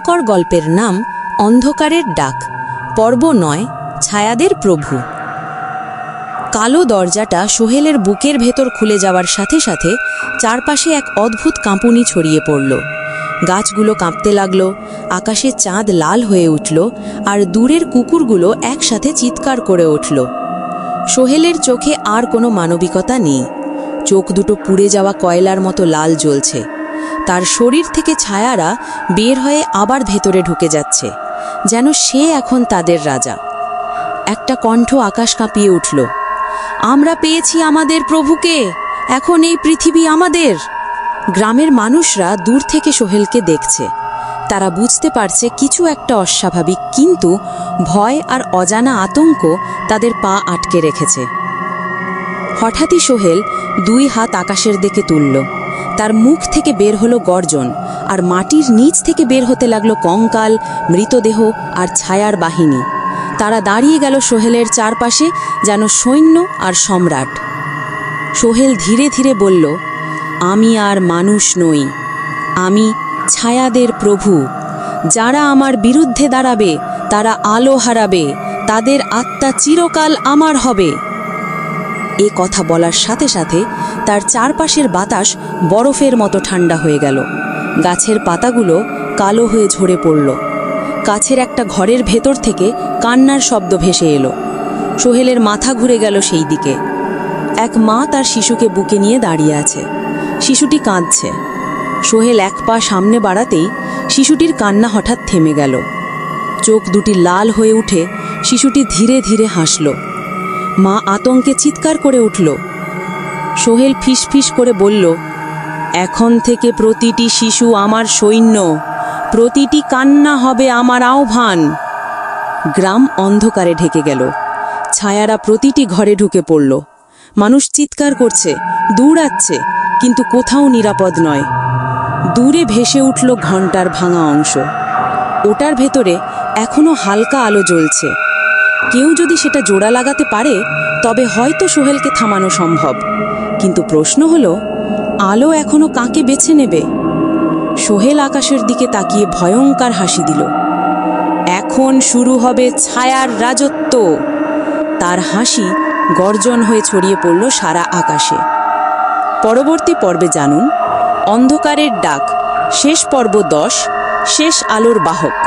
ভয়ঙ্কর গল্পের নাম অন্ধকারের ডাক, পর্ব ৯, ছায়াদের প্রভু। কালো দরজাটা সোহেলের বুকের ভেতর খুলে যাওয়ার সাথে সাথে চারপাশে এক অদ্ভুত কাঁপুনি ছড়িয়ে পড়ল। গাছগুলো কাঁপতে লাগল, আকাশে চাঁদ লাল হয়ে উঠল, আর দূরের কুকুরগুলো একসাথে চিৎকার করে উঠল। সোহেলের চোখে আর কোনো মানবিকতা নেই, চোখ দুটো পুড়ে যাওয়া কয়লার মতো লাল জ্বলছে। তার শরীর থেকে ছায়ারা বের হয়ে আবার ভেতরে ঢুকে যাচ্ছে, যেন সে এখন তাদের রাজা। একটা কণ্ঠ আকাশ কাঁপিয়ে উঠল, আমরা পেয়েছি আমাদের প্রভুকে, এখন এই পৃথিবী আমাদের। গ্রামের মানুষরা দূর থেকে সোহেলকে দেখছে, তারা বুঝতে পারছে কিছু একটা অস্বাভাবিক, কিন্তু ভয় আর অজানা আতঙ্ক তাদের পা আটকে রেখেছে। হঠাৎই সোহেল 2 হাত আকাশের দিকে তুলল, তার মুখ থেকে বের হলো গর্জন, আর মাটির নিচ থেকে বের হতে লাগলো কঙ্কাল, মৃতদেহ আর ছায়ার বাহিনী। তারা দাঁড়িয়ে গেল সোহেলের চারপাশে যেন সৈন্য আর সম্রাট। সোহেল ধীরে ধীরে বলল, আমি আর মানুষ নই, আমি ছায়াদের প্রভু। যারা আমার বিরুদ্ধে দাঁড়াবে তারা আলো হারাবে, তাদের আত্মা চিরকাল আমার হবে। এ কথা বলার সাথে সাথে তার চারপাশের বাতাস বরফের মতো ঠান্ডা হয়ে গেল, গাছের পাতাগুলো কালো হয়ে ঝরে পড়ল। কাছের একটা ঘরের ভেতর থেকে কান্নার শব্দ ভেসে এলো। সোহেলের মাথা ঘুরে গেল সেই দিকে। এক মা তার শিশুকে বুকে নিয়ে দাঁড়িয়ে আছে, শিশুটি কাঁদছে। সোহেল এক পা সামনে বাড়াতেই শিশুটির কান্না হঠাৎ থেমে গেল। চোখ দুটি লাল হয়ে উঠে শিশুটি ধীরে ধীরে হাসল। মা আতঙ্কে চিৎকার করে উঠল। সোহেল ফিসফিস করে বলল, এখন থেকে প্রতিটি শিশু আমার সৈন্য, প্রতিটি কান্না হবে আমার আহ্বান। গ্রাম অন্ধকারে ঢেকে গেল, ছায়ারা প্রতিটি ঘরে ঢুকে পড়ল। মানুষ চিৎকার করছে, দৌড়াচ্ছে, কিন্তু কোথাও নিরাপদ নয়। দূরে ভেসে উঠল ঘণ্টার ভাঙা অংশ, ওটার ভেতরে এখনো হালকা আলো জ্বলছে। কেউ যদি সেটা জোড়া লাগাতে পারে তবে হয়তো সোহেলকে থামানো সম্ভব, কিন্তু প্রশ্ন হলো, আলো এখনো কাকে বেছে নেবে? সোহেল আকাশের দিকে তাকিয়ে ভয়ঙ্কর হাসি দিল। এখন শুরু হবে ছায়ার রাজত্ব। তার হাসি গর্জন হয়ে ছড়িয়ে পড়ল সারা আকাশে। পরবর্তী পর্বে জানুন অন্ধকারের ডাক, শেষ পর্ব 10, শেষ আলোর বাহক।